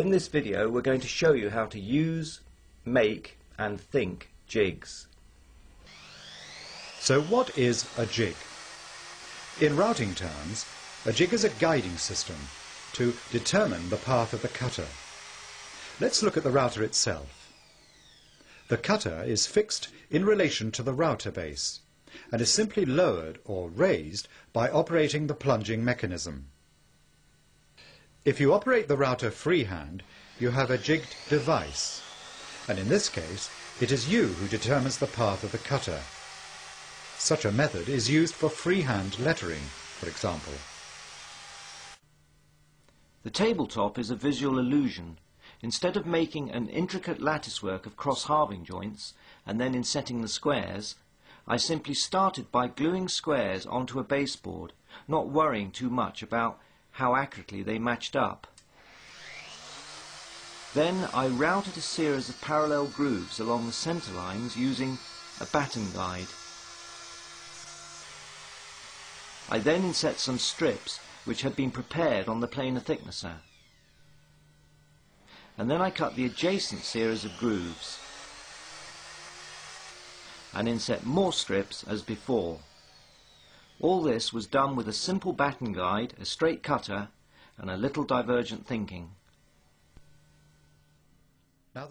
In this video we're going to show you how to use, make and think jigs. So what is a jig? In routing terms, a jig is a guiding system to determine the path of the cutter. Let's look at the router itself. The cutter is fixed in relation to the router base and is simply lowered or raised by operating the plunging mechanism. If you operate the router freehand, you have a jigged device, and in this case it is you who determines the path of the cutter. Such a method is used for freehand lettering, for example. The tabletop is a visual illusion. Instead of making an intricate latticework of cross-halving joints and then insetting the squares, I simply started by gluing squares onto a baseboard, not worrying too much about how accurately they matched up. Then I routed a series of parallel grooves along the centre lines using a batten guide. I then inset some strips which had been prepared on the planer thicknesser. And then I cut the adjacent series of grooves and inset more strips as before. All this was done with a simple batten guide, a straight cutter and a little divergent thinking. Now